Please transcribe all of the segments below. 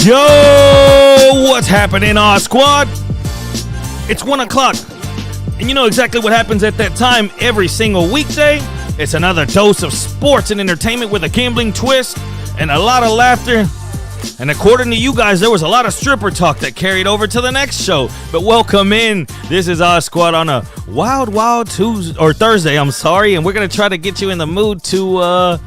Yo, what's happening, our squad? It's 1 o'clock, and you know exactly what happens at that time every single weekday. It's another dose of sports and entertainment with a gambling twist and a lot of laughter. And according to you guys, there was a lot of stripper talk that carried over to the next show. But welcome in. This is our squad on a wild Tuesday or Thursday. And we're gonna try to get you in the mood to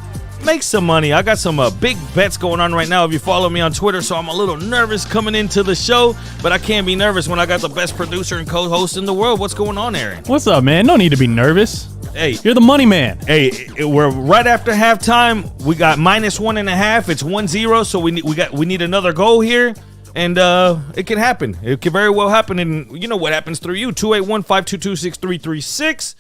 make some money. I got some big bets going on right now if you follow me on Twitter, so I'm a little nervous coming into the show, but I can't be nervous when I got the best producer and co-host in the world. What's going on, Aaron? What's up, man? No need to be nervous. Hey, you're the money man. Hey, we're right after halftime. We got -1.5. It's 1-0, so we need another goal here, and it can happen. It can very well happen, and you know what happens through you. 281-522-6336.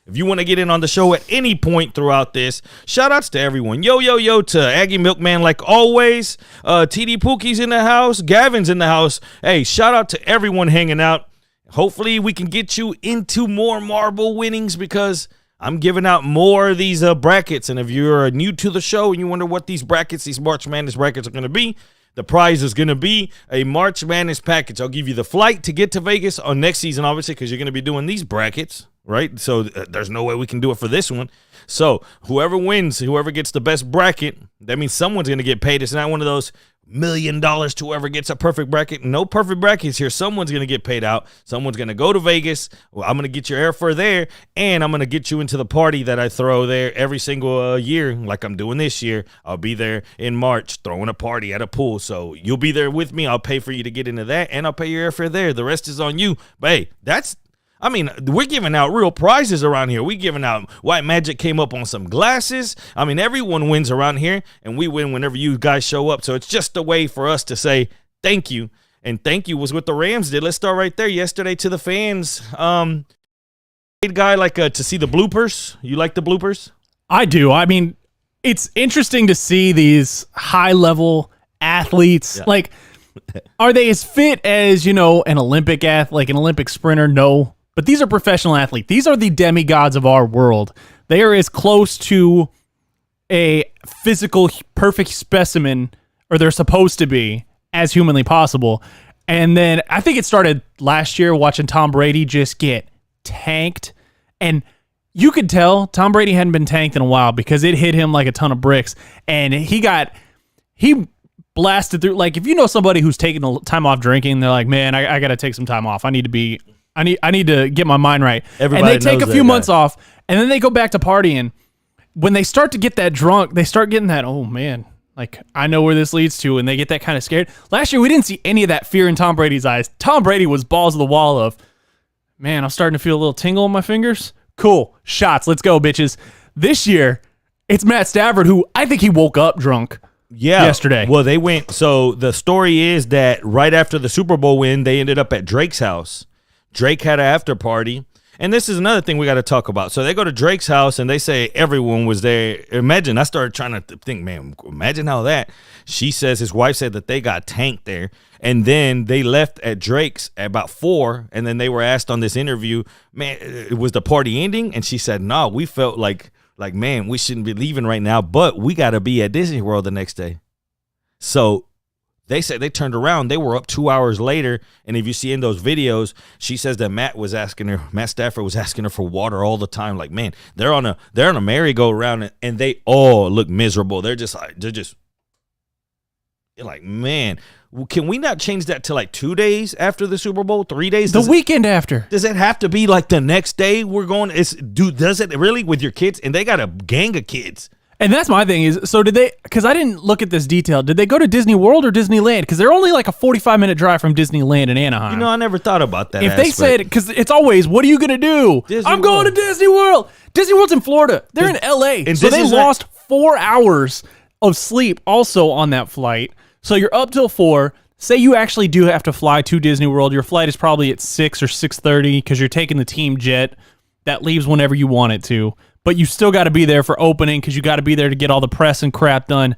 If you want to get in on the show at any point throughout this, shout outs to everyone. Yo to Aggie Milkman like always. TD Pookie's in the house. Gavin's in the house. Hey, shout out to everyone hanging out. Hopefully we can get you into more marble winnings because I'm giving out more of these brackets. And if you're new to the show and you wonder what these March Madness brackets are going to be, the prize is going to be a March Madness package. I'll give you the flight to get to Vegas on next season, obviously, because you're going to be doing these brackets. Right? So there's no way we can do it for this one. So whoever wins, whoever gets the best bracket, that means someone's going to get paid. It's not one of those $1 million to whoever gets a perfect bracket. No perfect brackets here. Someone's going to get paid out. Someone's going to go to Vegas. Well, I'm going to get your airfare there, and I'm going to get you into the party that I throw there every single year, like I'm doing this year. I'll be there in March throwing a party at a pool. So you'll be there with me. I'll pay for you to get into that, and I'll pay your airfare there. The rest is on you. But hey, we're giving out real prizes around here. We giving out White Magic came up on some glasses. Everyone wins around here, and we win whenever you guys show up. So it's just a way for us to say thank you. And thank you was what the Rams did. Let's start right there. Yesterday to the fans. Guy to see the bloopers. You like the bloopers? I do. It's interesting to see these high-level athletes. Yeah. Like, are they as fit as, an Olympic athlete, like an Olympic sprinter? No. But these are professional athletes. These are the demigods of our world. They are as close to a physical, perfect specimen, or they're supposed to be, as humanly possible. And then I think it started last year watching Tom Brady just get tanked. And you could tell Tom Brady hadn't been tanked in a while because it hit him like a ton of bricks. And he blasted through. Like, if you know somebody who's taking the time off drinking, they're like, man, I got to take some time off. I need to get my mind right. Everybody and they take a few months off, and then they go back to partying. When they start to get that drunk, they start getting that, oh man, like, I know where this leads to, and they get that kind of scared. Last year, we didn't see any of that fear in Tom Brady's eyes. Tom Brady was balls to the wall of, man, I'm starting to feel a little tingle in my fingers. Cool. Shots. Let's go, bitches. This year, it's Matt Stafford, who I think he woke up drunk. Yeah. Yesterday. Well, they went. So the story is that right after the Super Bowl win, they ended up at Drake's house. Drake had an after party. And this is another thing we got to talk about. So they go to Drake's house and they say everyone was there. Imagine, I started trying to think, man, imagine how that. She says his wife said that they got tanked there. And then they left at Drake's at about 4. And then they were asked on this interview, man, was the party ending? And she said, no, we felt like, man, we shouldn't be leaving right now, but we got to be at Disney World the next day. So they said they turned around. They were up 2 hours later. And if you see in those videos, she says that Matt Stafford was asking her for water all the time. Like, man, they're on a merry-go-round and they all look miserable. They're like, man, can we not change that to like 2 days after the Super Bowl, 3 days? The weekend after. Does it have to be like the next day we're going? Does it really with your kids? And they got a gang of kids. And that's my thing is, so did they, because I didn't look at this detail, did they go to Disney World or Disneyland? Because they're only like a 45-minute drive from Disneyland in Anaheim. I never thought about that. If they said, because it's always, what are you going to do? I'm going to Disney World. Disney World's in Florida. They're in L.A. And so they lost 4 hours of sleep also on that flight. So you're up till 4. Say you actually do have to fly to Disney World. Your flight is probably at 6 or 6:30 because you're taking the team jet that leaves whenever you want it to. But you still got to be there for opening because you got to be there to get all the press and crap done.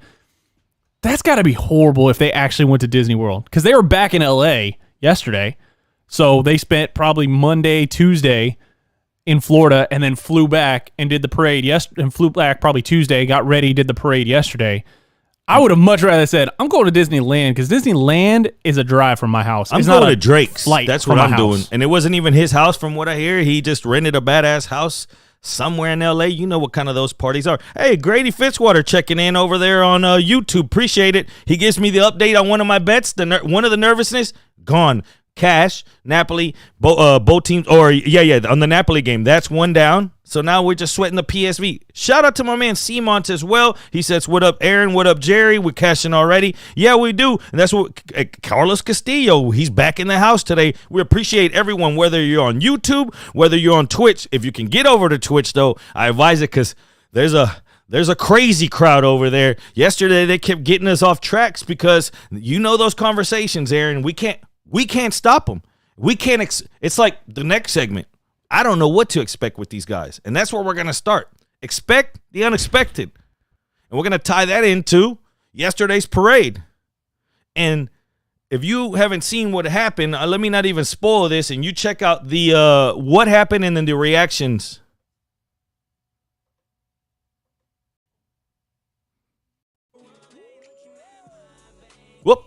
That's got to be horrible if they actually went to Disney World because they were back in L.A. yesterday. So they spent probably Monday, Tuesday in Florida and then flew back and did the parade and flew back probably Tuesday, got ready, did the parade yesterday. I would have much rather said, I'm going to Disneyland because Disneyland is a drive from my house. I'm going to Drake's. That's what I'm doing. And it wasn't even his house from what I hear. He just rented a badass house somewhere in L.A. You know what kind of those parties are. Hey, Grady Fitzwater checking in over there on YouTube. Appreciate it. He gives me the update on one of my bets. One of the nervousness, gone. Cash, Napoli, both teams, or on the Napoli game. That's one down. So now we're just sweating the PSV. Shout out to my man Seamont as well. He says, what up, Aaron? What up, Jerry? We're cashing already. Yeah, we do. And that's what Carlos Castillo, he's back in the house today. We appreciate everyone, whether you're on YouTube, whether you're on Twitch. If you can get over to Twitch, though, I advise it because there's a crazy crowd over there. Yesterday, they kept getting us off tracks because you know those conversations, Aaron. We can't stop them. We can't. It's like the next segment. I don't know what to expect with these guys. And that's where we're going to start. Expect the unexpected. And we're going to tie that into yesterday's parade. And if you haven't seen what happened, let me not even spoil this. And you check out the what happened and then the reactions. Whoop.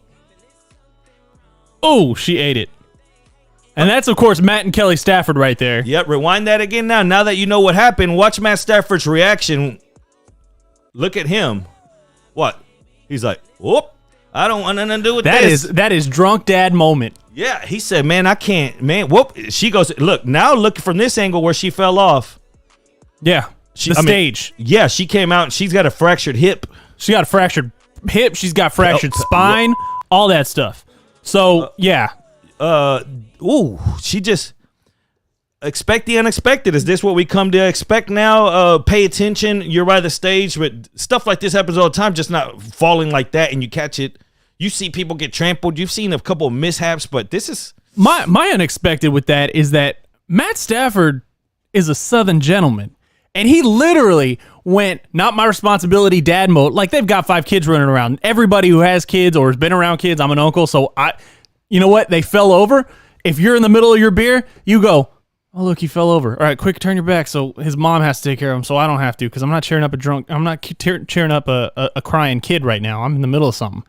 Oh, she ate it. And that's, of course, Matt and Kelly Stafford right there. Yep, rewind that again now. Now that you know what happened, watch Matt Stafford's reaction. Look at him. What? He's like, whoop, I don't want nothing to do with this. That is drunk dad moment. Yeah, he said, man, I can't, man, whoop. She goes, look, now look from this angle where she fell off. Yeah, stage. Yeah, she came out and she's got a fractured hip. She got a fractured hip. She's got fractured spine, all that stuff. So, yeah. She just expect the unexpected. Is this what we come to expect now? Pay attention. You're by the stage, but stuff like this happens all the time, just not falling like that and you catch it. You see people get trampled. You've seen a couple of mishaps, but this is my unexpected with that is that Matt Stafford is a Southern gentleman. And he literally went, not my responsibility, dad mode. Like, they've got 5 kids running around. Everybody who has kids or has been around kids, I'm an uncle, so you know what? They fell over. If you're in the middle of your beer, you go, oh, look, he fell over. All right, quick, turn your back so his mom has to take care of him, so I don't have to because I'm not cheering up a crying kid right now. I'm in the middle of something.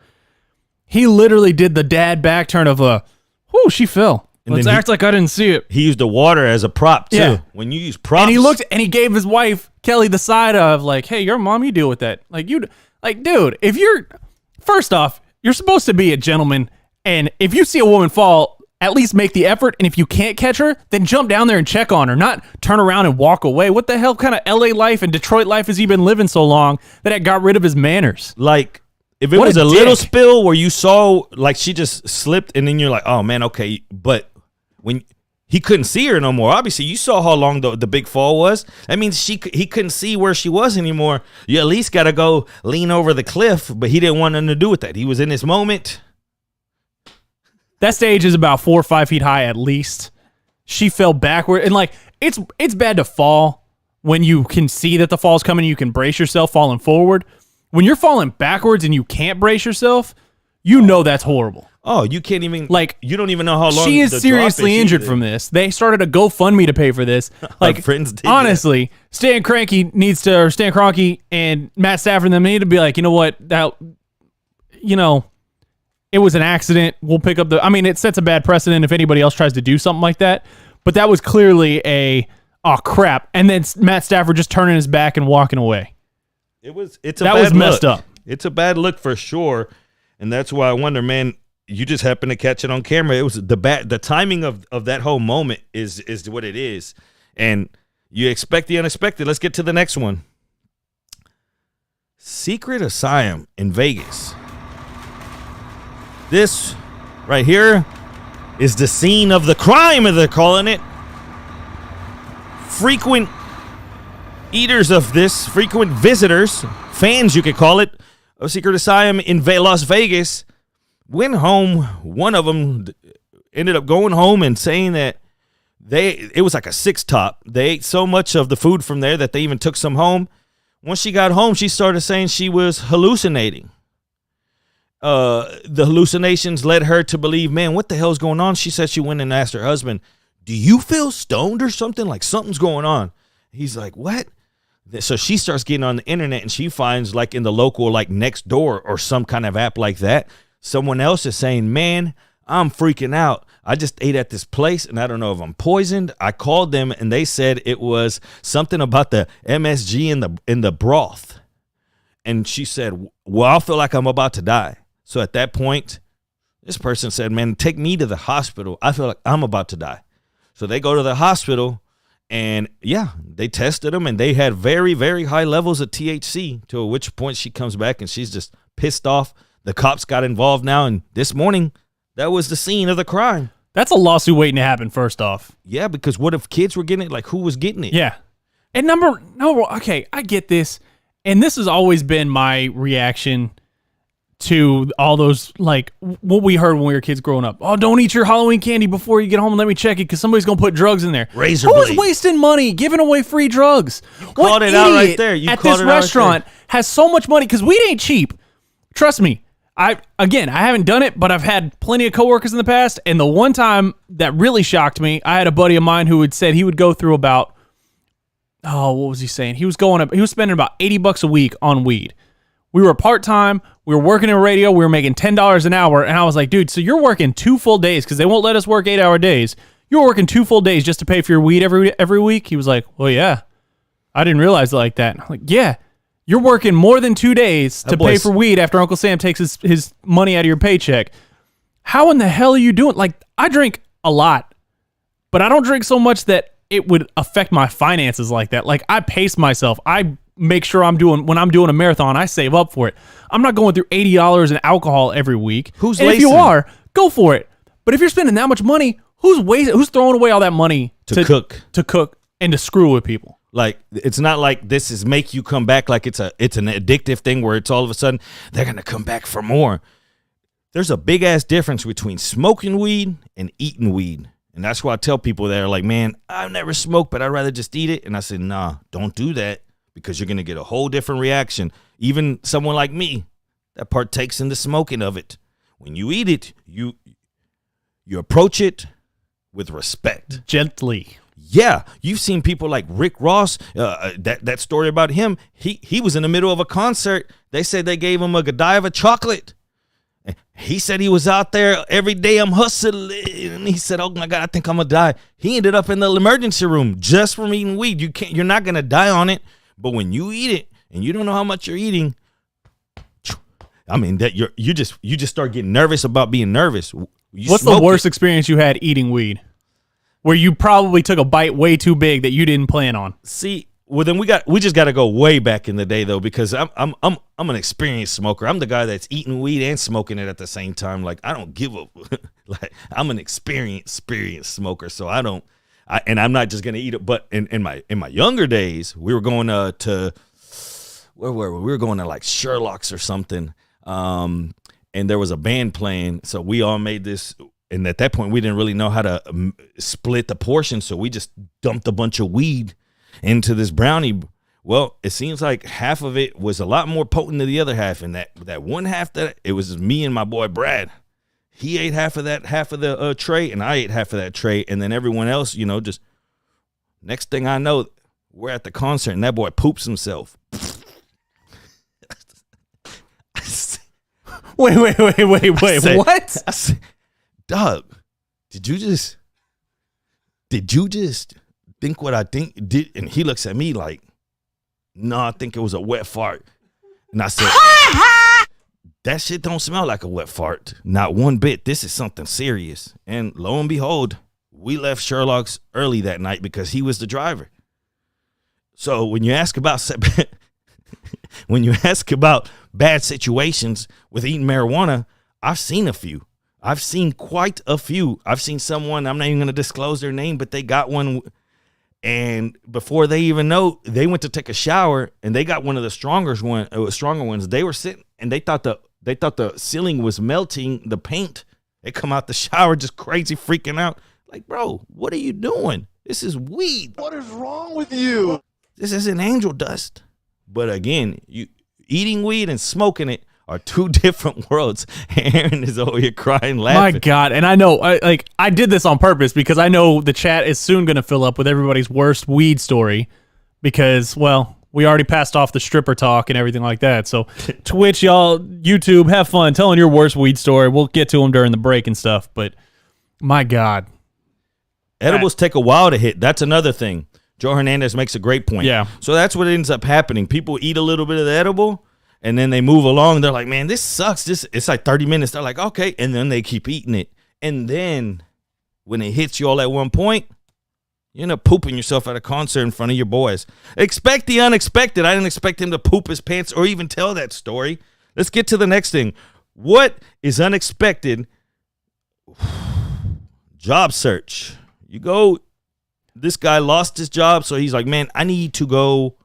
He literally did the dad back turn of whoo, she fell. And let's act like I didn't see it. He used the water as a prop, too. Yeah. When you use props. And he looked and he gave his wife, Kelly, the side of like, hey, your mom, you deal with that. Like, dude, first off, you're supposed to be a gentleman. And if you see a woman fall, at least make the effort. And if you can't catch her, then jump down there and check on her, not turn around and walk away. What the hell kind of LA life and Detroit life has he been living so long that it got rid of his manners? Like, if it was a little spill where you saw, like, she just slipped and then you're like, oh, man, okay. But when he couldn't see her no more, obviously, you saw how long the big fall was. That means he couldn't see where she was anymore. You at least got to go lean over the cliff, but he didn't want nothing to do with that. He was in this moment. That stage is about 4 or 5 feet high at least. She fell backward. And, like, it's bad to fall when you can see that the fall's coming and you can brace yourself falling forward. When you're falling backwards and you can't brace yourself, you know that's horrible. Oh, you can't even, like, you don't even know how long she is seriously injured from this. They started a GoFundMe to pay for this. Like, friends did honestly, that. Stan Kroenke and Matt Stafford and them need to be like, you know what, it was an accident. We'll pick up it sets a bad precedent if anybody else tries to do something like that. But that was clearly oh crap. And then Matt Stafford just turning his back and walking away. That was messed up. It's a bad look for sure. And that's why I wonder, man, you just happened to catch it on camera. It was the timing of that whole moment is what it is. And you expect the unexpected. Let's get to the next one. Secret Asylum in Vegas. This right here is the scene of the crime, as they're calling it. Frequent eaters of this, frequent visitors, fans you could call it, of Secret Asylum in Las Vegas, went home. One of them ended up going home and saying that it was like a 6-top. They ate so much of the food from there that they even took some home. Once she got home, she started saying she was hallucinating. The hallucinations led her to believe, man, what the hell's going on? She said she went and asked her husband, do you feel stoned or something? Like something's going on. He's like, what? So she starts getting on the internet and she finds like in the local, like Nextdoor or some kind of app like that, someone else is saying, man, I'm freaking out. I just ate at this place and I don't know if I'm poisoned. I called them and they said it was something about the MSG in the broth. And she said, well, I feel like I'm about to die. So at that point, this person said, man, take me to the hospital. I feel like I'm about to die. So they go to the hospital and yeah, they tested them and they had very, very high levels of THC, to which point she comes back and she's just pissed off. The cops got involved now. And this morning, that was the scene of the crime. That's a lawsuit waiting to happen, first off. Yeah, because what if kids were getting it? Like, who was getting it? Yeah. And okay, I get this. And this has always been my reaction to all those, like, what we heard when we were kids growing up. Oh, don't eat your Halloween candy before you get home and let me check it because somebody's going to put drugs in there. Razor blade. Who's wasting money giving away free drugs? You called it out right there. You at this restaurant has so much money because weed ain't cheap. Trust me. I haven't done it, but I've had plenty of coworkers in the past, and the one time that really shocked me, I had a buddy of mine who had said he would go through about, what was he saying? He was spending about $80 a week on weed. We were part-time, we were working in radio, we were making $10 an hour, and I was like, dude, so you're working 2 full days, because they won't let us work 8-hour days. You're working 2 full days just to pay for your weed every week? He was like, well, yeah. I didn't realize it like that. I'm like, yeah. You're working more than 2 days to pay for weed after Uncle Sam takes his money out of your paycheck. How in the hell are you doing? Like, I drink a lot, but I don't drink so much that it would affect my finances like that. Like, I pace myself. I make sure when I'm doing a marathon, I save up for it. I'm not going through $80 in alcohol every week. Who's and if you are, go for it. But if you're spending that much money, who's throwing away all that money to cook and to screw with people? Like, it's not like this is make you come back like it's an addictive thing where it's all of a sudden they're going to come back for more. There's a big ass difference between smoking weed and eating weed. And that's why I tell people that are like, man, I've never smoked, but I'd rather just eat it. And I said, nah, don't do that because you're going to get a whole different reaction. Even someone like me that partakes in the smoking of it. When you eat it, you approach it with respect. Gently. Yeah, you've seen people like Rick Ross, that story about him. He was in the middle of a concert. They said they gave him a Godiva chocolate. He said he was out there every day. I'm hustling. And he said, oh, my God, I think I'm going to die. He ended up in the emergency room just from eating weed. You're not going to die on it. But when you eat it and you don't know how much you're eating, I mean, that you just start getting nervous about being nervous. What's the worst experience you had eating weed? Where you probably took a bite way too big that you didn't plan on. See, well then we just got to go way back in the day though, because I'm an experienced smoker. I'm the guy that's eating weed and smoking it at the same time. Like, I don't give a like, I'm an experienced smoker, so and I'm not just gonna eat it. But in my younger days, we were going to where were we? We were going to like Sherlock's or something, and there was a band playing, so we all made this. And at that point, we didn't really know how to split the portion, so we just dumped a bunch of weed into this brownie. Well, it seems like half of it was a lot more potent than the other half, and that one half that it was me and my boy Brad. He ate half of the tray, and I ate half of that tray, and then everyone else, just next thing I know, we're at the concert, and that boy poops himself. Wait, what? I said, Doug, did you just think what I think did? And he looks at me like, no, I think it was a wet fart. And I said, that shit don't smell like a wet fart. Not one bit. This is something serious. And lo and behold, we left Sherlock's early that night because he was the driver. So when you ask about bad situations with eating marijuana, I've seen a few. I've seen quite a few. I've seen someone, I'm not even going to disclose their name, but they got one, and before they even know, they went to take a shower, and they got one of the stronger ones. They were sitting, and they thought the ceiling was melting, the paint. They come out the shower just crazy, freaking out. Like, bro, what are you doing? This is weed. What is wrong with you? This isn't angel dust. But again, you eating weed and smoking it are two different worlds. Aaron is over here crying, laughing. My God. And I know, I did this on purpose because I know the chat is soon going to fill up with everybody's worst weed story because, well, we already passed off the stripper talk and everything like that. So Twitch, y'all, YouTube, have fun telling your worst weed story. We'll get to them during the break and stuff. But my God. Edibles take a while to hit. That's another thing. Joe Hernandez makes a great point. Yeah. So that's what ends up happening. People eat a little bit of the edible, and then they move along. They're like, man, this sucks. It's like 30 minutes. They're like, okay. And then they keep eating it. And then when it hits you all at one point, you end up pooping yourself at a concert in front of your boys. Expect the unexpected. I didn't expect him to poop his pants or even tell that story. Let's get to the next thing. What is unexpected? Job search. You go, this guy lost his job, so he's like, man, I need to go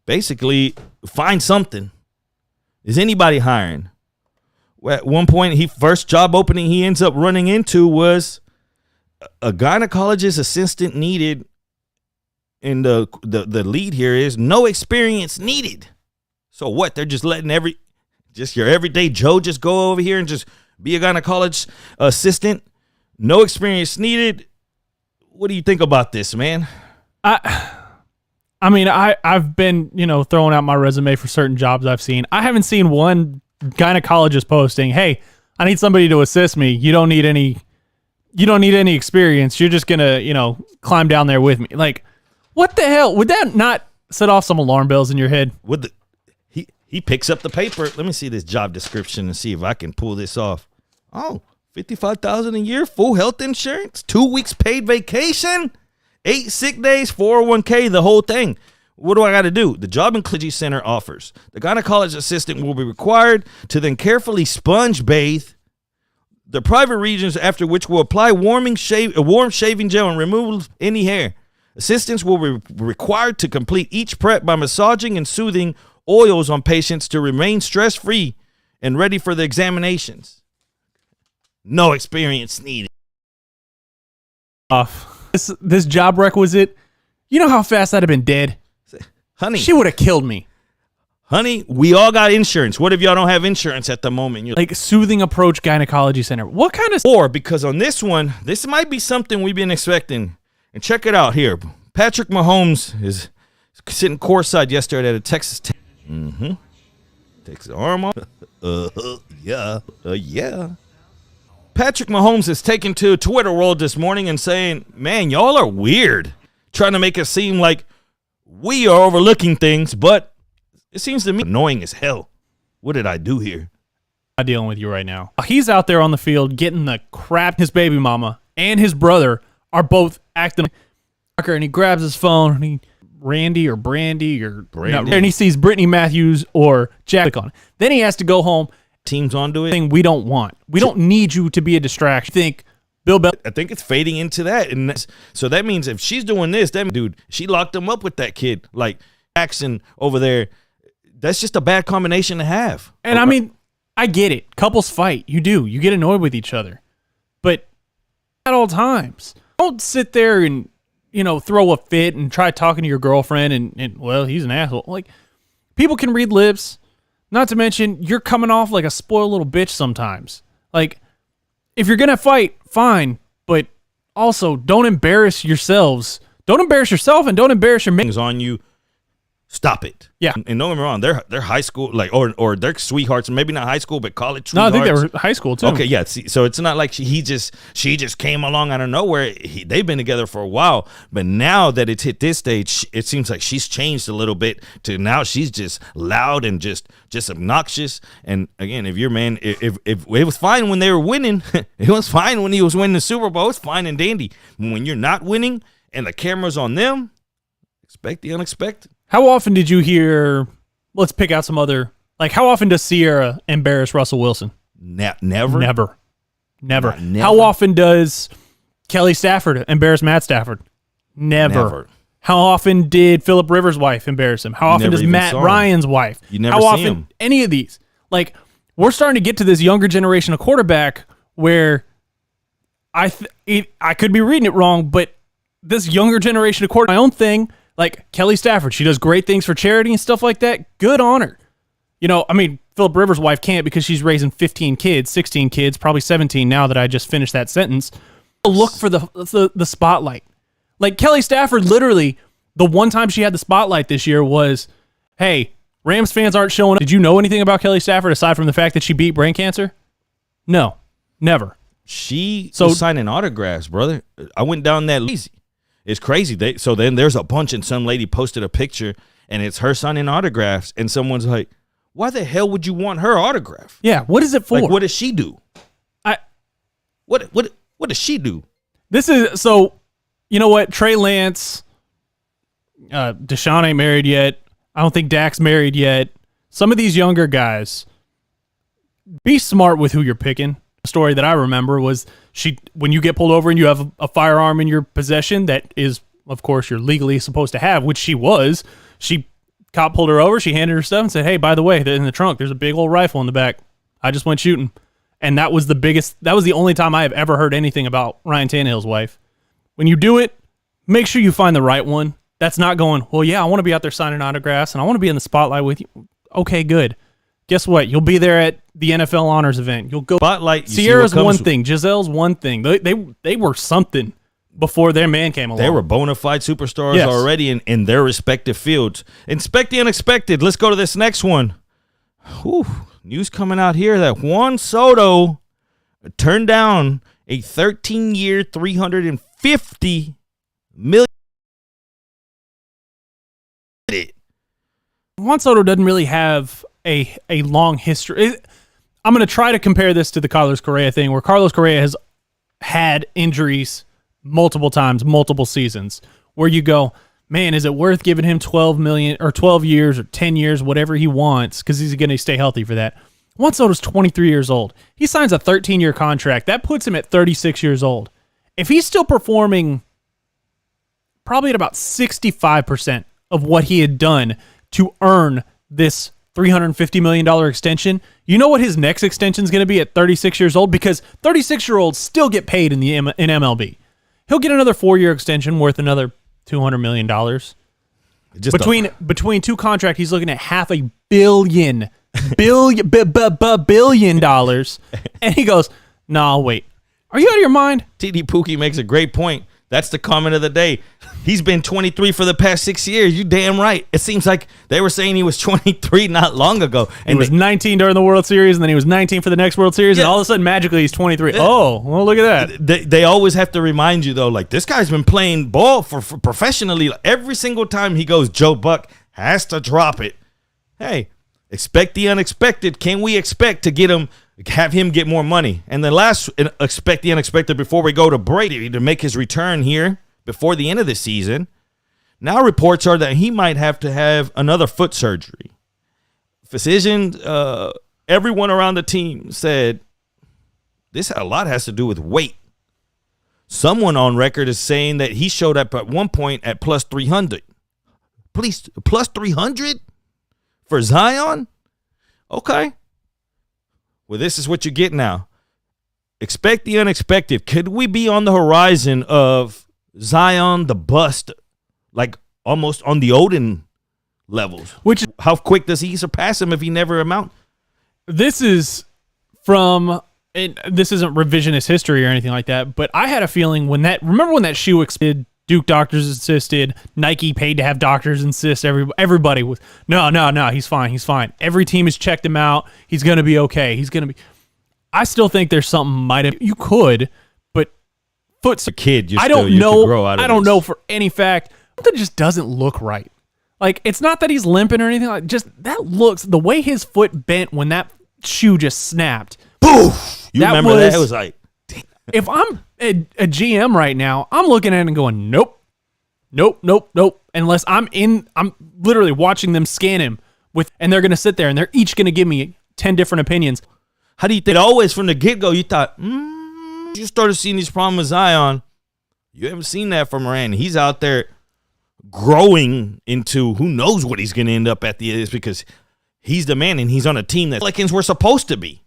basically find something. Is anybody hiring? Well, at one point, first job opening he ends up running into was a gynecologist assistant needed, and the lead here is no experience needed. So what? They're just letting your everyday Joe just go over here and just be a gynecologist assistant? No experience needed. What do you think about this, man? I mean, I've been, throwing out my resume for certain jobs I've seen. I haven't seen one gynecologist posting, hey, I need somebody to assist me. You don't need any experience. You're just gonna, climb down there with me. Like, what the hell? Would that not set off some alarm bells in your head? He picks up the paper. Let me see this job description and see if I can pull this off. Oh, $55,000 a year, full health insurance, 2 weeks paid vacation, 8 sick days, 401k, the whole thing. What do I got to do? The job inclusion center offers. The gynecologist assistant will be required to then carefully sponge bathe the private regions, after which will apply warm shaving gel and remove any hair. Assistants will be required to complete each prep by massaging and soothing oils on patients to remain stress-free and ready for the examinations. No experience needed. This job requisite, you know how fast I'd have been dead? Honey. She would have killed me. Honey, we all got insurance. What if y'all don't have insurance at the moment? You're like Soothing Approach Gynecology Center. What kind of... Or because on this one, this might be something we've been expecting. And check it out here. Patrick Mahomes is sitting courtside yesterday at a Texas Tech. Takes his arm off. Yeah. Patrick Mahomes is taken to Twitter world this morning and saying, man, y'all are weird. Trying to make it seem like we are overlooking things, but it seems to me annoying as hell. What did I do here? I'm dealing with you right now. He's out there on the field getting the crap. His baby mama and his brother are both acting like, and he grabs his phone and he Brandy, and he sees Brittany Matthews or Jack on it. Then he has to go home. Teams onto it. Thing we don't want. We don't need you to be a distraction. I think it's fading into that, and so that means if she's doing this, that dude, she locked him up with that kid, like Jackson over there. That's just a bad combination to have. And I mean, I get it. Couples fight. You do. You get annoyed with each other, but at all times, don't sit there and throw a fit and try talking to your girlfriend and well, he's an asshole. Like, people can read lips. Not to mention, you're coming off like a spoiled little bitch sometimes. Like, if you're going to fight, fine. But also, don't embarrass yourselves. Don't embarrass yourself and don't embarrass your things on you. Stop it. Yeah. And don't get me wrong, they're high school, like or they're sweethearts, maybe not high school, but college sweethearts. No, I think they were high school too. Okay, yeah. See, so it's not like she just came along out of nowhere. They've been together for a while, but now that it's hit this stage, it seems like she's changed a little bit to now she's just loud and just obnoxious. And again, if your man, if it was fine when they were winning, it was fine when he was winning the Super Bowl, it's fine and dandy. When you're not winning and the camera's on them, expect the unexpected. How often did you hear, let's pick out some other, like how often does Sierra embarrass Russell Wilson? Never. Never. How often does Kelly Stafford embarrass Matt Stafford? Never. How often did Phillip Rivers' wife embarrass him? How often does Matt Ryan's wife? You never How see often him. Any of these? Like, we're starting to get to this younger generation of quarterback where I could be reading it wrong, but this younger generation of quarterback, my own thing, like Kelly Stafford, she does great things for charity and stuff like that. Good on her. I mean, Phillip Rivers' wife can't because she's raising 15 kids, 16 kids, probably 17 now that I just finished that sentence. Look for the spotlight. Like Kelly Stafford literally The one time she had the spotlight this year was, hey, Rams fans aren't showing up. Did you know anything about Kelly Stafford aside from the fact that she beat brain cancer? No, never. She was signing autographs, brother. I went down that lazy. It's crazy. So then there's a bunch, and some lady posted a picture, and it's her signing autographs, and someone's like, why the hell would you want her autograph? Yeah, what is it for? Like, what does she do? What does she do? This is, so, you know what? Trey Lance, Deshaun ain't married yet. I don't think Dak's married yet. Some of these younger guys, be smart with who you're picking. The story that I remember was when you get pulled over and you have a firearm in your possession that is, of course, you're legally supposed to have, which she was. Cop pulled her over. She handed her stuff and said, hey, by the way, in the trunk, there's a big old rifle in the back. I just went shooting. And that was the only time I have ever heard anything about Ryan Tannehill's wife. When you do it, make sure you find the right one. That's not going, well, yeah, I want to be out there signing autographs and I want to be in the spotlight with you. Okay, good. Guess what? You'll be there at the NFL honors event. You'll go. Spotlight. Sierra's one thing. Gisele's one thing. They were something before their man came along. They were bona fide superstars already in their respective fields. Inspect the unexpected. Let's go to this next one. Whew. News coming out here that Juan Soto turned down a 13-year, $350 million. Juan Soto doesn't really have a long history. I'm going to try to compare this to the Carlos Correa thing, where Carlos Correa has had injuries multiple times, multiple seasons, where you go, man, is it worth giving him 12 million or 12 years or 10 years, whatever he wants, because he's going to stay healthy for that. Juan Soto's 23 years old. He signs a 13-year contract. That puts him at 36 years old. If he's still performing probably at about 65% of what he had done to earn this $350 million extension, you know what his next extension is going to be at 36 years old? Because 36-year-olds still get paid in MLB. He'll get another 4-year extension worth another $200 million. Between two contracts, he's looking at $500 billion dollars. And he goes, no, wait. Are you out of your mind? TD Pookie makes a great point. That's the comment of the day. He's been 23 for the past 6 years. You damn right. It seems like they were saying he was 23 not long ago. And he was 19 during the World Series, and then he was 19 for the next World Series, and all of a sudden, magically, he's 23. Oh, well, look at that. They always have to remind you, though, like, this guy's been playing ball for professionally. Every single time he goes, Joe Buck has to drop it. Hey, expect the unexpected. Can we expect to have him get more money? And the last, expect the unexpected before we go to Brady to make his return here before the end of the season. Now reports are that he might have to have another foot surgery. Physicians, everyone around the team said this a lot has to do with weight. Someone on record is saying that he showed up at one point at plus 300. Please, plus 300 for Zion? Okay. Well, this is what you get now. Expect the unexpected. Could we be on the horizon of Zion the bust, like almost on the Odin levels? How quick does he surpass him if he never amount? This is this isn't revisionist history or anything like that, but I had a feeling remember when that shoe expanded, Duke doctors insisted, Nike paid to have doctors insist, everybody was, no, he's fine. Every team has checked him out. He's going to be okay. I still think there's something you could, but foot's a kid. I don't know for any fact. That just doesn't look right. Like, it's not that he's limping or anything like, just that looks, the way his foot bent when that shoe just snapped. Poof! You remember that? It was like, if I'm a GM right now, I'm looking at it and going, nope. Unless I'm literally watching them scan him and they're going to sit there and they're each going to give me 10 different opinions. How do you think? Always from the get-go, you thought, you started seeing these problems with Zion. You haven't seen that from Moran. He's out there growing into who knows what he's going to end up at the end, because he's the man and he's on a team that Pelicans were supposed to be.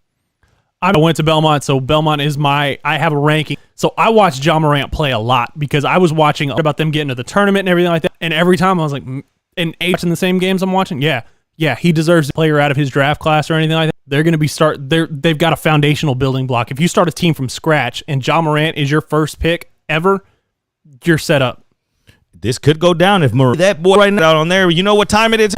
I went to Belmont, so Belmont is I have a ranking. So I watched Ja Morant play a lot because I was watching about them getting to the tournament and everything like that. And every time I was like, and watching the same games I'm watching, yeah, he deserves a player out of his draft class or anything like that. They're going to be they've got a foundational building block. If you start a team from scratch and Ja Morant is your first pick ever, you're set up. This could go down if Murray, that boy right now on there. You know what time it is?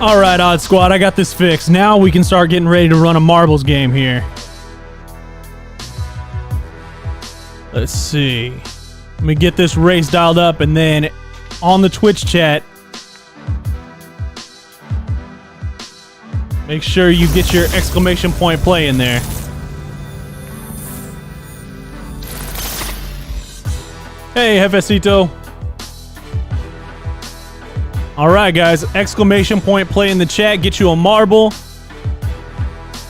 All right, Odd Squad, I got this fixed. Now we can start getting ready to run a marbles game here. Let's see. Let me get this race dialed up, and then on the Twitch chat, make sure you get your exclamation point play in there. Hey, Jefecito. All right, guys, exclamation point play in the chat. Get you a marble.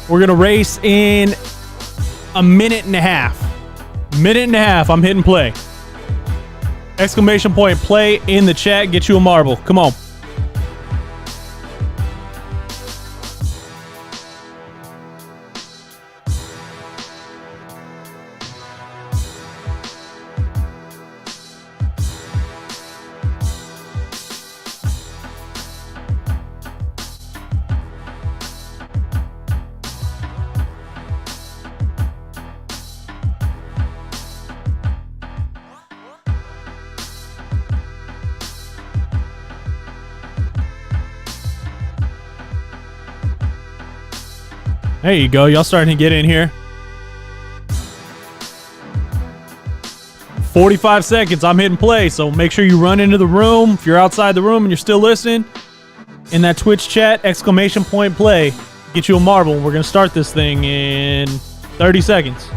We're going to race in a minute and a half. Minute and a half. I'm hitting play. Exclamation point play in the chat. Get you a marble. Come on. There you go. Y'all starting to get in here. 45 seconds. I'm hitting play, so make sure you run into the room. If you're outside the room and you're still listening, in that Twitch chat, exclamation point play. Get you a marble. We're going to start this thing in 30 seconds.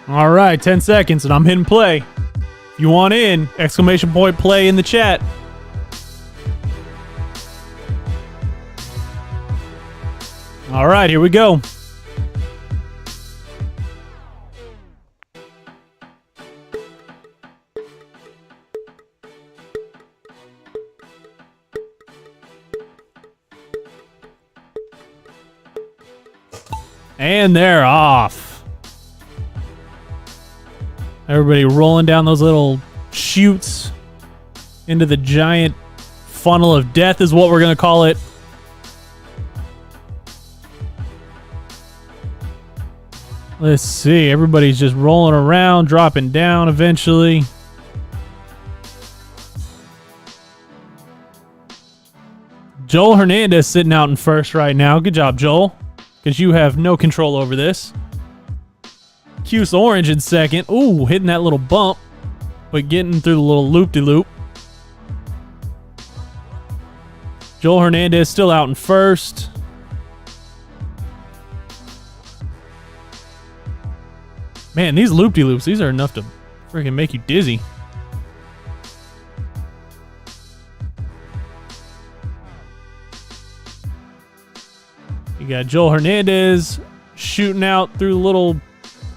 All right, 10 seconds, and I'm hitting play. If you want in, exclamation point play in the chat. All right, here we go. And they're off. Everybody rolling down those little chutes into the giant funnel of death is what we're going to call it. Let's see. Everybody's just rolling around, dropping down eventually. Joel Hernandez sitting out in first right now. Good job, Joel, because you have no control over this. Cuse Orange in second. Ooh, hitting that little bump, but getting through the little loop-de-loop. Joel Hernandez still out in first. Man, these loop-de-loops, these are enough to freaking make you dizzy. You got Joel Hernandez shooting out through the little...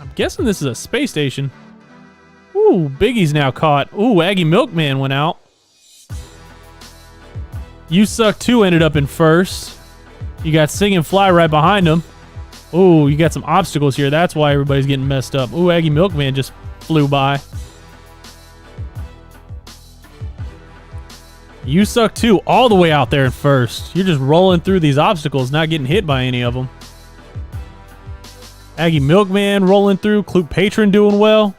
I'm guessing this is a space station. Ooh, Biggie's now caught. Ooh, Aggie Milkman went out. You Suck 2 ended up in first. You got Sing and Fly right behind him. Ooh, you got some obstacles here. That's why everybody's getting messed up. Ooh, Aggie Milkman just flew by. You Suck 2 all the way out there in first. You're just rolling through these obstacles, not getting hit by any of them. Aggie Milkman rolling through. Clute Patron doing well.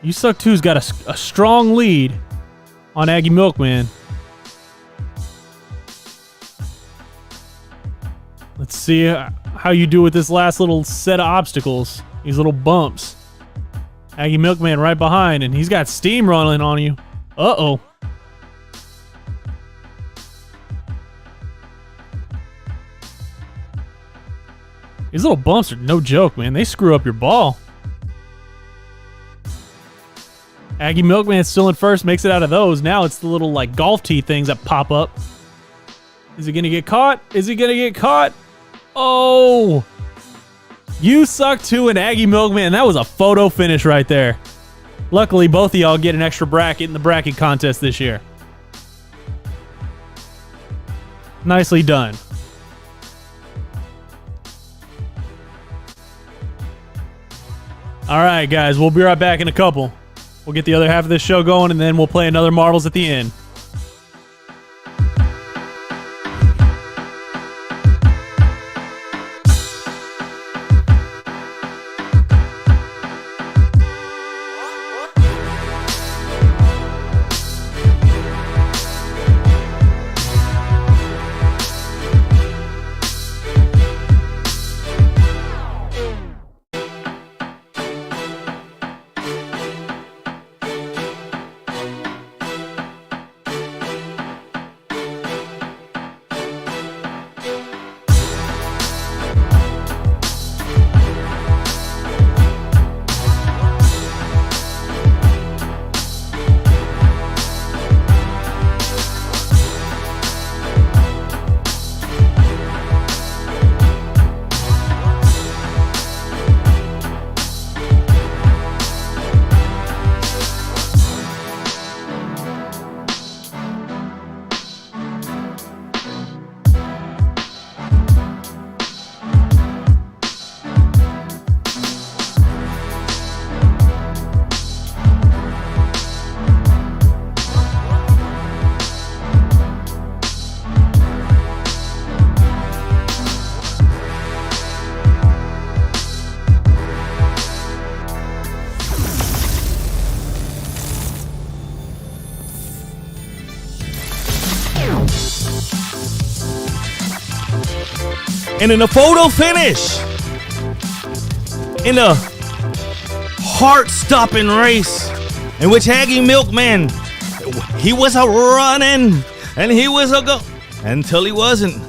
You Suck 2's got a strong lead on Aggie Milkman. Let's see how you do with this last little set of obstacles. These little bumps. Aggie Milkman right behind, and he's got steam running on you. Uh-oh. These little bumps are no joke, man. They screw up your ball. Aggie Milkman still in first, makes it out of those. Now it's the little like golf tee things that pop up. Is he gonna get caught? Is he gonna get caught? Oh! You Suck 2 and Aggie Milkman. That was a photo finish right there. Luckily, both of y'all get an extra bracket in the bracket contest this year. Nicely done. All right, guys, we'll be right back in a couple. We'll get the other half of this show going, and then we'll play another Marbles at the end. And in a photo finish, in a heart-stopping race in which Aggie Milkman, he was a running and he was a go until he wasn't.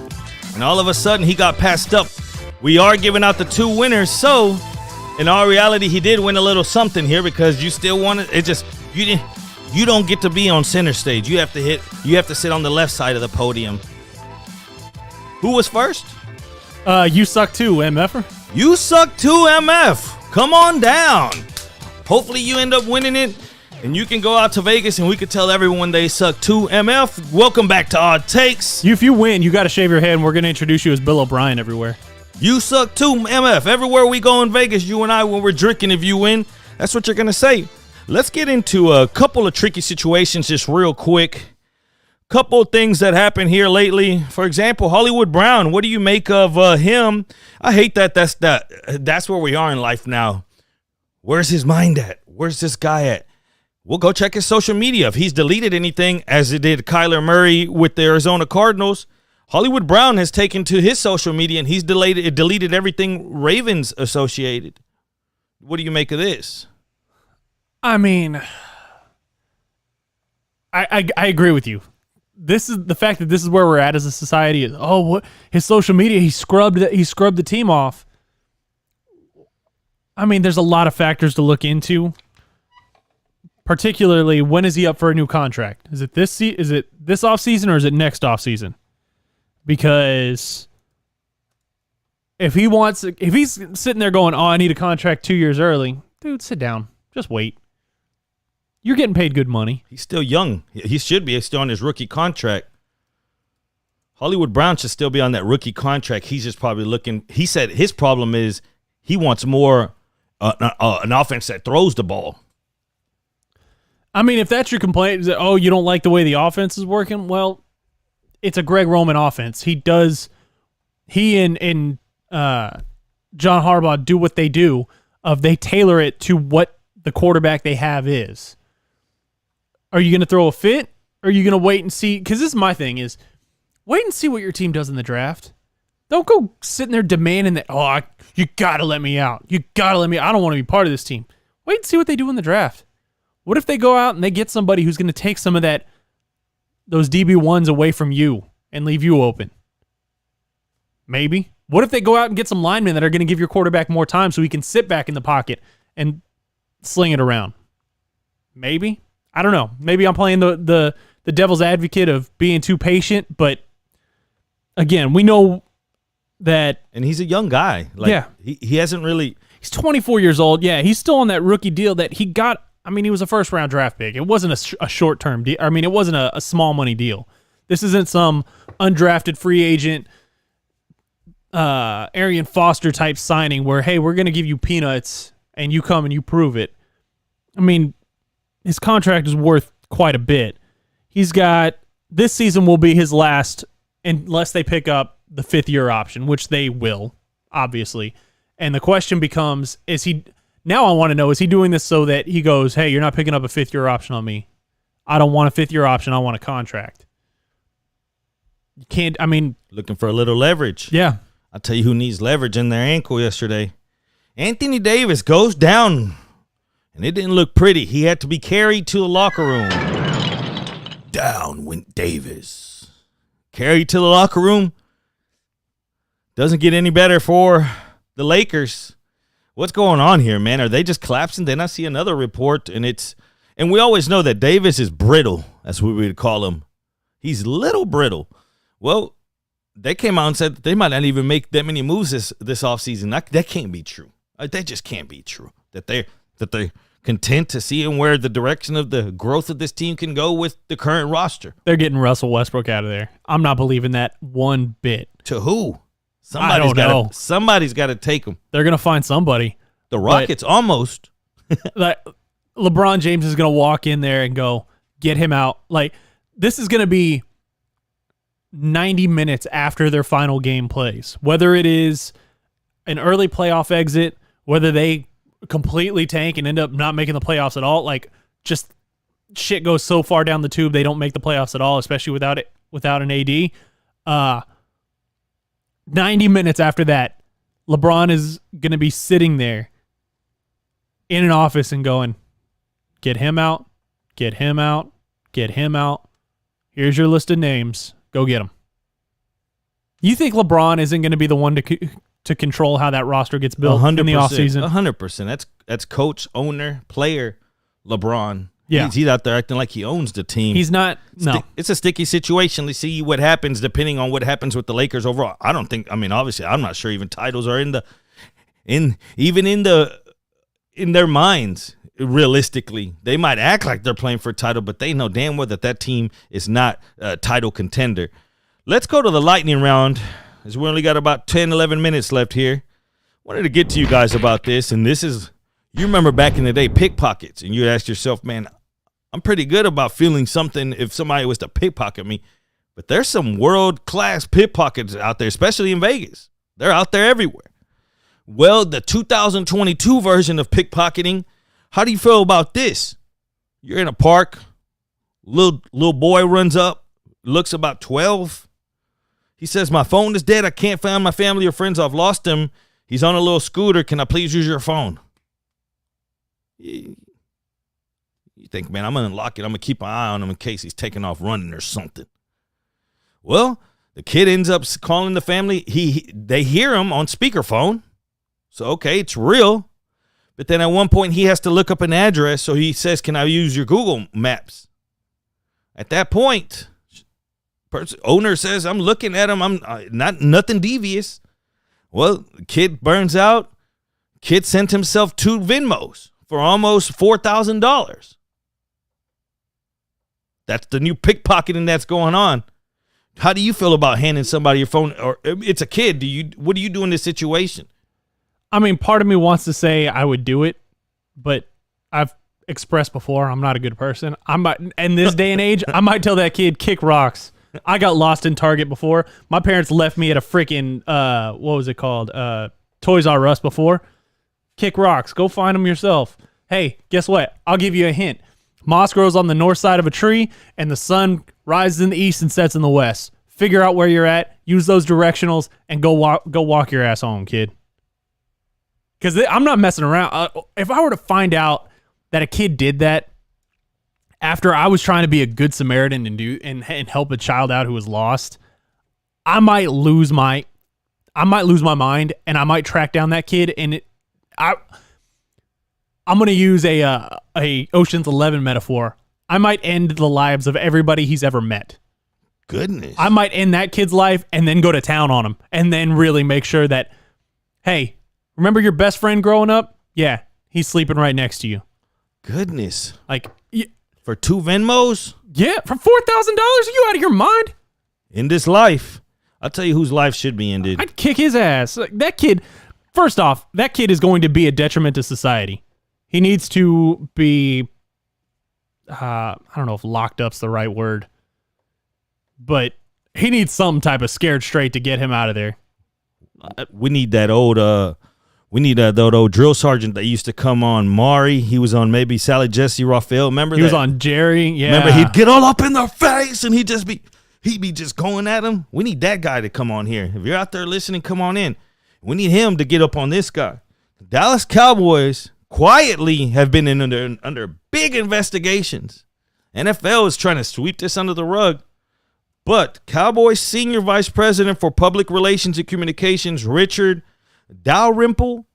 And all of a sudden he got passed up. We are giving out the two winners, so In all reality, he did win a little something here because you still want it. It just you don't get to be on center stage. You have to sit on the left side of the podium. Who was first? You suck too, MFer. You suck too, MF. Come on down. Hopefully you end up winning it, and you can go out to Vegas and we can tell everyone they suck too. MF, welcome back to Odd Takes. If you win, you got to shave your head, and we're going to introduce you as Bill O'Brien everywhere. You suck too, MF. Everywhere we go in Vegas, you and I, when we're drinking, if you win, that's what you're going to say. Let's get into a couple of tricky situations just real quick. Couple of things that happened here lately. For example, Hollywood Brown. What do you make of him? I hate that. That's where we are in life now. Where's his mind at? Where's this guy at? We'll go check his social media. If he's deleted anything, as it did Kyler Murray with the Arizona Cardinals, Hollywood Brown has taken to his social media and he's deleted everything Ravens associated. What do you make of this? I mean, I agree with you. This is the fact that this is where we're at as a society. Is what his social media? He scrubbed the team off. I mean, there's a lot of factors to look into. Particularly, when is he up for a new contract? Is it this offseason or is it next offseason? Because if he's sitting there going, I need a contract 2 years early, dude, sit down. Just wait. You're getting paid good money. He's still young. He should be still on his rookie contract. Hollywood Brown should still be on that rookie contract. He's just probably looking. He said his problem is he wants more an offense that throws the ball. I mean, if that's your complaint, is that, you don't like the way the offense is working, well, it's a Greg Roman offense. He and John Harbaugh do what they do. They tailor it to what the quarterback they have is. Are you going to throw a fit? Or are you going to wait and see? Because this is my thing is, wait and see what your team does in the draft. Don't go sitting there demanding that, you got to let me out. You got to let me out. I don't want to be part of this team. Wait and see what they do in the draft. What if they go out and they get somebody who's going to take some of those DB1s away from you and leave you open? Maybe. What if they go out and get some linemen that are going to give your quarterback more time so he can sit back in the pocket and sling it around? Maybe. I don't know. Maybe I'm playing the devil's advocate of being too patient, but again, we know that. And he's a young guy. He hasn't really. He's 24 years old. Yeah, he's still on that rookie deal that he got. I mean, he was a first-round draft pick. It wasn't a short-term deal. I mean, it wasn't a small money deal. This isn't some undrafted free agent, Arian Foster type signing where, hey, we're going to give you peanuts and you come and you prove it. I mean, his contract is worth quite a bit. This season will be his last unless they pick up the fifth-year option, which they will, obviously. And the question becomes, now I want to know, is he doing this so that he goes, hey, you're not picking up a fifth-year option on me. I don't want a fifth-year option. I want a contract. You can't, looking for a little leverage. Yeah. I'll tell you who needs leverage in their ankle yesterday. Anthony Davis goes down, and it didn't look pretty. He had to be carried to the locker room. Down went Davis. Carried to the locker room. Doesn't get any better for the Lakers. What's going on here, man? Are they just collapsing? Then I see another report, and we always know that Davis is brittle. That's what we would call him. He's little brittle. Well, they came out and said that they might not even make that many moves this offseason. That can't be true. That just can't be true. That they're content to see where the direction of the growth of this team can go with the current roster. They're getting Russell Westbrook out of there. I'm not believing that one bit. To who? I don't know. Somebody's got to take him. They're going to find somebody. The Rockets almost. LeBron James is going to walk in there and go, get him out. This is going to be 90 minutes after their final game plays. Whether it is an early playoff exit, whether they completely tank and end up not making the playoffs at all, just shit goes so far down the tube they don't make the playoffs at all, especially without an AD. 90 minutes after that, LeBron is going to be sitting there in an office and going, get him out, get him out, get him out. Here's your list of names. Go get them. You think LeBron isn't going to be the one to to control how that roster gets built in the offseason. 100%. That's coach, owner, player, LeBron. Yeah. He's out there acting like he owns the team. He's not. No. It's a sticky situation. Let's see what happens depending on what happens with the Lakers overall. Obviously, I'm not sure even titles are in their minds. Realistically, they might act like they're playing for a title, but they know damn well that team is not a title contender. Let's go to the lightning round, as we only got about 10, 11 minutes left here. Wanted to get to you guys about this, and this is, you remember back in the day, pickpockets, and you ask yourself, man, I'm pretty good about feeling something if somebody was to pickpocket me, but there's some world-class pickpockets out there, especially in Vegas. They're out there everywhere. Well, the 2022 version of pickpocketing, how do you feel about this? You're in a park, little boy runs up, looks about 12. He says, my phone is dead. I can't find my family or friends. I've lost him. He's on a little scooter. Can I please use your phone? You think, man, I'm going to unlock it. I'm going to keep my eye on him in case he's taking off running or something. Well, the kid ends up calling the family. They hear him on speakerphone. So, okay, it's real. But then at one point, he has to look up an address. So he says, can I use your Google Maps? At that point, owner says, I'm looking at him. I'm nothing devious. Well, the kid burns out. Kid sent himself 2 Venmos for almost $4,000. That's the new pickpocketing that's going on. How do you feel about handing somebody your phone? Or it's a kid. What do you do in this situation? I mean, part of me wants to say I would do it, but I've expressed before I'm not a good person. In this day and age, I might tell that kid, kick rocks. I got lost in Target before. My parents left me at a freaking, what was it called? Toys R Us before. Kick rocks. Go find them yourself. Hey, guess what? I'll give you a hint. Moss grows on the north side of a tree, and the sun rises in the east and sets in the west. Figure out where you're at, use those directionals, and go walk your ass home, kid. Because I'm not messing around. If I were to find out that a kid did that after I was trying to be a good Samaritan and help a child out who was lost, I might lose my mind, and I might track down that kid. And I'm going to use a Ocean's 11 metaphor. I might end the lives of everybody he's ever met. Goodness. I might end that kid's life and then go to town on him, and then really make sure that, hey, remember your best friend growing up? Yeah, he's sleeping right next to you. Goodness. Like, for 2 Venmos? Yeah, for $4,000? Are you out of your mind? In this life. I'll tell you whose life should be ended. I'd kick his ass. That kid, first off, that kid is going to be a detriment to society. He needs to be, I don't know if locked up's the right word, but he needs some type of scared straight to get him out of there. We need that old drill sergeant that used to come on Maury. He was on maybe Sally Jesse Raphael. Remember he was on Jerry. Yeah. Remember he'd get all up in their face and he'd be just going at him. We need that guy to come on here. If you're out there listening, come on in. We need him to get up on this guy. The Dallas Cowboys quietly have been under big investigations. NFL is trying to sweep this under the rug. But Cowboys Senior Vice President for Public Relations and Communications, Richard Dalrymple,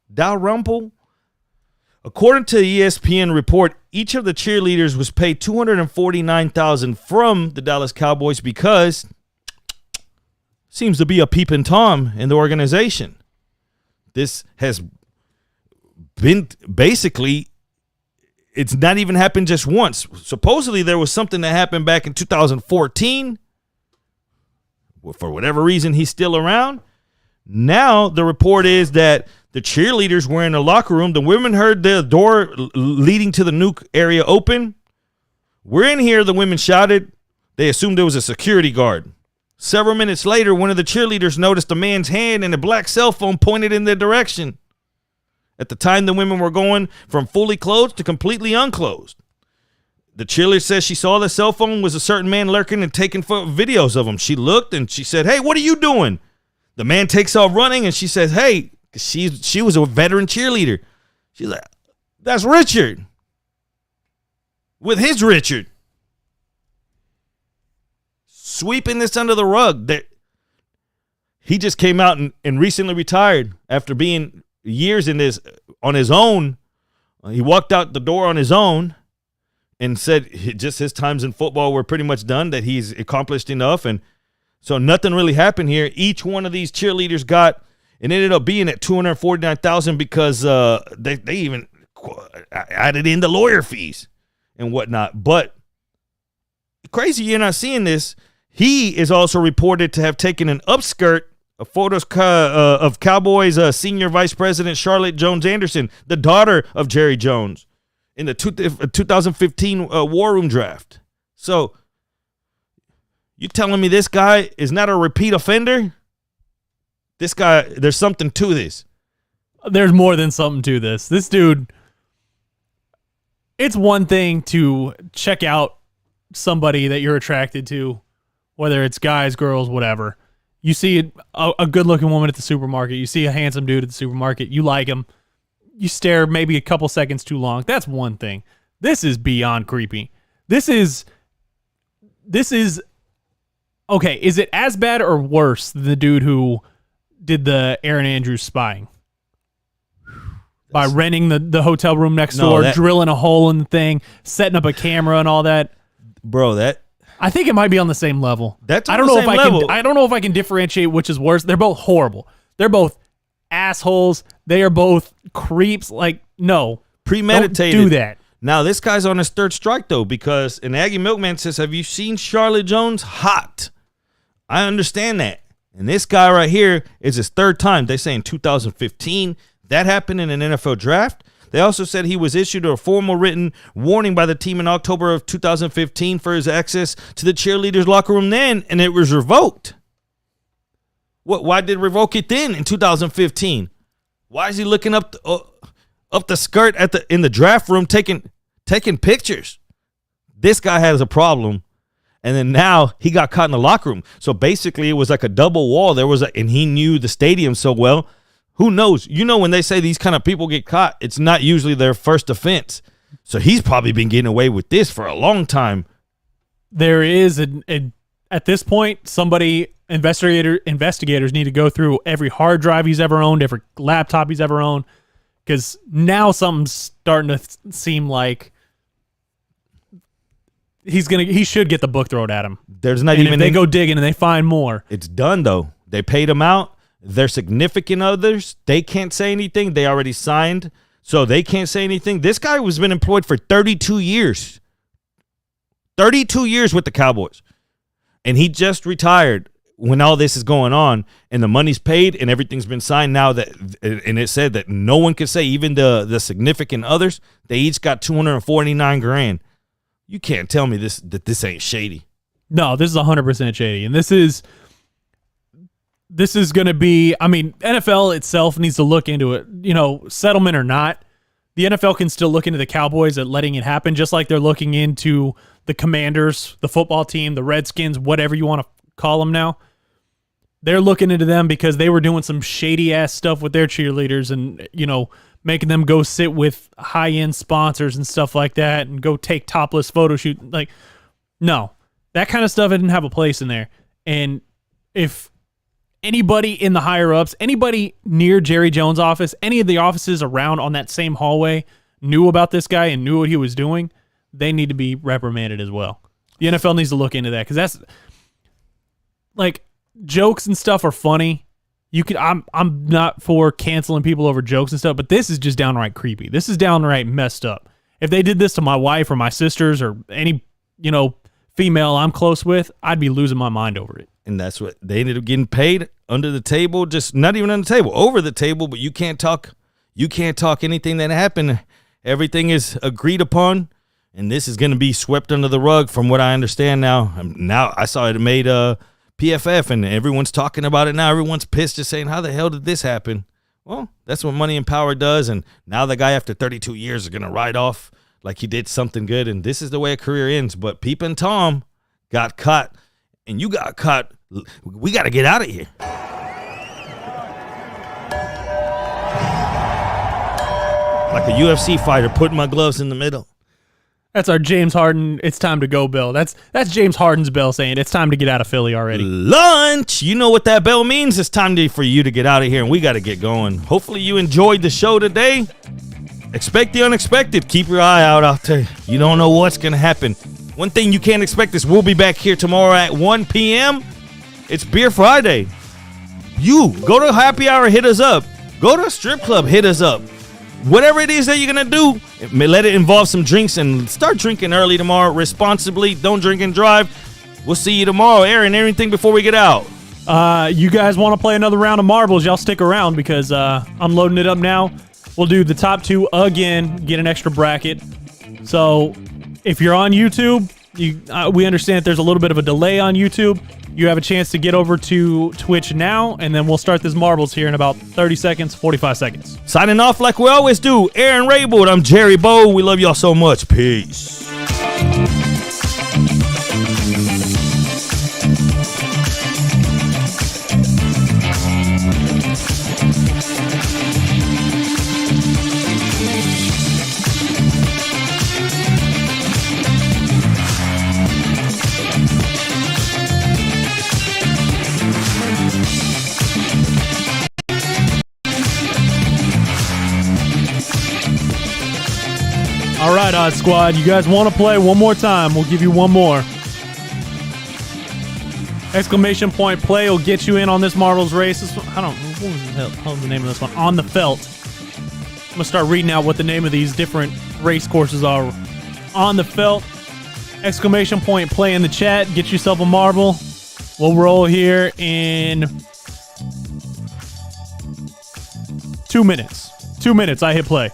according to the ESPN report, each of the cheerleaders was paid $249,000 from the Dallas Cowboys because seems to be a peeping Tom in the organization. This has been basically, it's not even happened just once. Supposedly there was something that happened back in 2014. For whatever reason, he's still around. Now the report is that the cheerleaders were in the locker room. The women heard the door leading to the nuke area open. We're in here, the women shouted. They assumed there was a security guard. Several minutes later, one of the cheerleaders noticed a man's hand and a black cell phone pointed in their direction. At the time, the women were going from fully clothed to completely unclothed. The cheerleader says she saw the cell phone was a certain man lurking and taking videos of him. She looked and she said, "Hey, what are you doing?" The man takes off running and she says, "Hey," she was a veteran cheerleader. She's like, "That's Richard." With his Richard. Sweeping this under the rug. he just came out and recently retired after being years in this on his own. He walked out the door on his own and said just his times in football were pretty much done, that he's accomplished enough. And so nothing really happened here. Each one of these cheerleaders got, it ended up being at $249,000 because they even added in the lawyer fees and whatnot. But crazy you're not seeing this. He is also reported to have taken an upskirt of photos of Cowboys senior vice president Charlotte Jones Anderson, the daughter of Jerry Jones, in the 2015 War Room draft. So you telling me this guy is not a repeat offender? This guy, there's something to this. There's more than something to this. This dude, it's one thing to check out somebody that you're attracted to, whether it's guys, girls, whatever. You see a good-looking woman at the supermarket. You see a handsome dude at the supermarket. You like him. You stare maybe a couple seconds too long. That's one thing. This is beyond creepy. This is okay. Is it as bad or worse than the dude who did the Aaron Andrews spying by renting the hotel room next door, drilling a hole in the thing, setting up a camera and all that? Bro, I think it might be on the same level. I don't know if I can differentiate which is worse. They're both horrible. They're both assholes. They are both creeps. Like, no. Premeditated. Don't do that. Now, this guy's on his third strike, though, because an Aggie Milkman says, have you seen Charlotte Jones? Hot. I understand that. And this guy right here is his third time. They say in 2015. That happened in an NFL draft. They also said he was issued a formal written warning by the team in October of 2015 for his access to the cheerleaders' locker room then, and it was revoked. Why did revoke it then in 2015? Why is he looking up the skirt in the draft room taking pictures? This guy has a problem, and then now he got caught in the locker room. So basically, it was like a double wall. And he knew the stadium so well. Who knows? You know, when they say these kind of people get caught, it's not usually their first offense. So he's probably been getting away with this for a long time. There is, at this point, investigators need to go through every hard drive he's ever owned, every laptop he's ever owned, because now something's starting to seem like he should get the book thrown at him. There's not even. If they go digging and they find more. It's done though. They paid him out. Their significant others, they can't say anything. They already signed, so they can't say anything. This guy was been employed for 32 years. 32 years with the Cowboys. And he just retired when all this is going on, and the money's paid and everything's been signed now, and it said that no one could say, even the significant others, they each got $249,000. You can't tell me that this ain't shady. No, this is 100% shady. And this is going to be, I mean, NFL itself needs to look into it. You know, settlement or not, the NFL can still look into the Cowboys at letting it happen, just like they're looking into the Commanders, the football team, the Redskins, whatever you want to call them now. They're looking into them because they were doing some shady-ass stuff with their cheerleaders and, you know, making them go sit with high-end sponsors and stuff like that and go take topless photo shoot. Like, no. That kind of stuff didn't have a place in there. And if anybody in the higher-ups, anybody near Jerry Jones' office, any of the offices around on that same hallway knew about this guy and knew what he was doing, they need to be reprimanded as well. The NFL needs to look into that because that's, like, jokes and stuff are funny. I'm not for canceling people over jokes and stuff, but this is just downright creepy. This is downright messed up. If they did this to my wife or my sisters or any, you know, female I'm close with, I'd be losing my mind over it. And that's what they ended up getting paid under the table, just not even on the table, over the table. But you can't talk anything that happened. Everything is agreed upon, and this is going to be swept under the rug, from what I understand now. Now I saw it made PFF, and everyone's talking about it now. Everyone's pissed, just saying, "How the hell did this happen?" Well, that's what Money and Power does, and now the guy after 32 years is going to ride off like he did something good, and this is the way a career ends. But Peep and Tom got caught, and you got caught. We got to get out of here. Like a UFC fighter putting my gloves in the middle. That's our James Harden, it's time to go bell. That's James Harden's bell saying it's time to get out of Philly already. Lunch. You know what that bell means. It's time for you to get out of here, and we got to get going. Hopefully you enjoyed the show today. Expect the unexpected. Keep your eye out there. You don't know what's going to happen. One thing you can't expect is we'll be back here tomorrow at 1 p.m. It's Beer Friday. You go to happy hour, hit us up. Go to a strip club, hit us up. Whatever it is that you're going to do, let it involve some drinks and start drinking early tomorrow responsibly. Don't drink and drive. We'll see you tomorrow. Aaron, anything before we get out? You guys want to play another round of marbles, y'all stick around because I'm loading it up now. We'll do the top two again, get an extra bracket. So if you're on YouTube, we understand that there's a little bit of a delay on YouTube. You have a chance to get over to Twitch now, and then we'll start this marbles here in about 30 seconds, 45 seconds. Signing off like we always do. Aaron Raybould, I'm Jerry Bow. We love y'all so much. Peace. All right, Odd Squad, you guys want to play one more time? We'll give you one more. Exclamation point play will get you in on this marbles race. What was the name of this one? On the Felt. I'm going to start reading out what the name of these different race courses are. On the Felt. Exclamation point play in the chat. Get yourself a marble. We'll roll here in 2 minutes. 2 minutes, I hit play.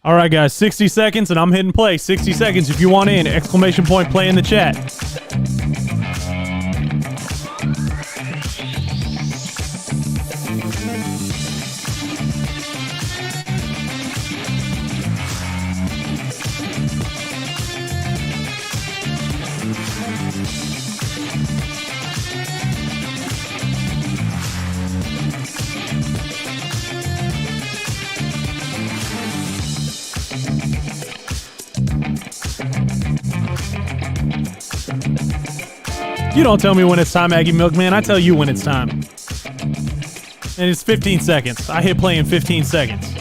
All right, guys, 60 seconds, and I'm hitting play. 60 seconds if you want in. Exclamation point play in the chat. You don't tell me when it's time, Aggie Milkman. I tell you when it's time. And it's 15 seconds. I hit play in 15 seconds.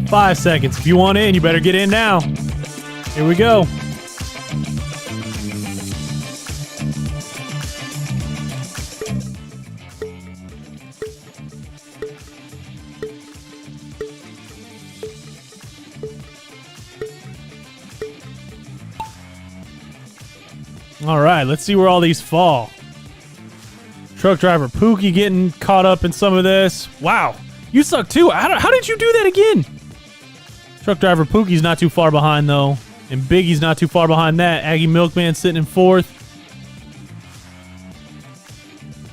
Five seconds. If you want in, you better get in now. Here we go. All right, let's see where all these fall. Truck driver Pookie getting caught up in some of this. Wow, you suck too. How did you do that again? Truck driver Pookie's not too far behind though, and Biggie's not too far behind that. Aggie Milkman sitting in fourth.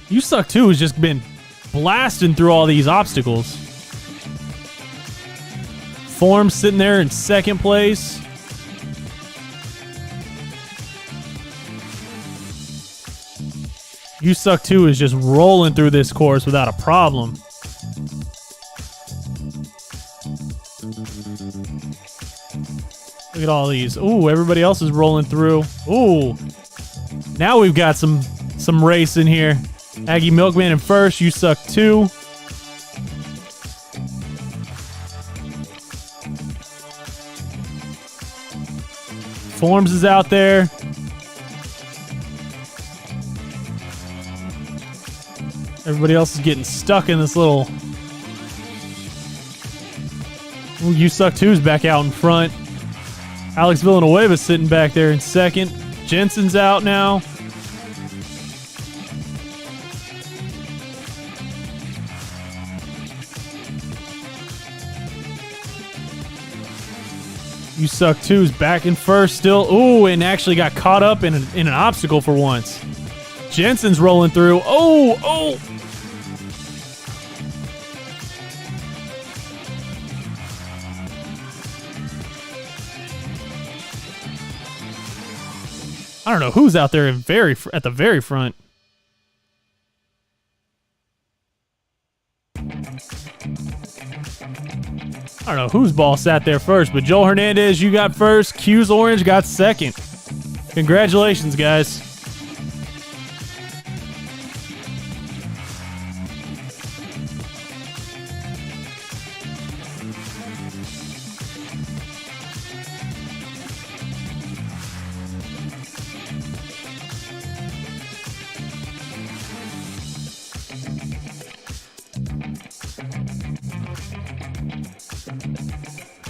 You suck too has just been blasting through all these obstacles. Form sitting there in second place. You Suck Too is just rolling through this course without a problem. Look at all these. Ooh, everybody else is rolling through. Ooh. Now we've got some race in here. Aggie Milkman in first. You suck 2. Forms is out there. Everybody else is getting stuck in this little... Ooh, You Suck 2's back out in front. Alex Villanueva's sitting back there in second. Jensen's out now. You Suck 2's back in first still. Ooh, and actually got caught up in an obstacle for once. Jensen's rolling through. Oh! I don't know who's out there at the very front. I don't know whose ball sat there first, but Joel Hernandez, you got first. Q's Orange got second. Congratulations, guys.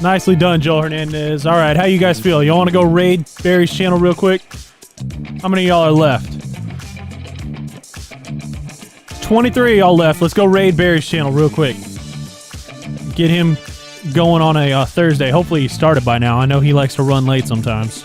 Nicely done, Joel Hernandez. All right, how you guys feel? Y'all want to go raid Barry's channel real quick? How many of y'all are left? 23 y'all left. Let's go raid Barry's channel real quick. Get him going on a Thursday. Hopefully he started by now. I know he likes to run late sometimes.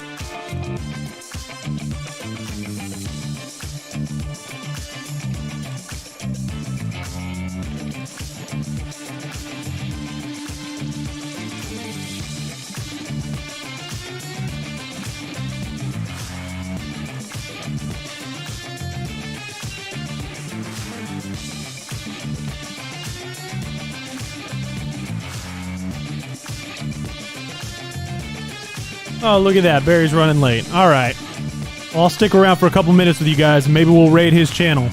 Oh, look at that. Barry's running late. All right. Well, I'll stick around for a couple minutes with you guys, and maybe we'll raid his channel.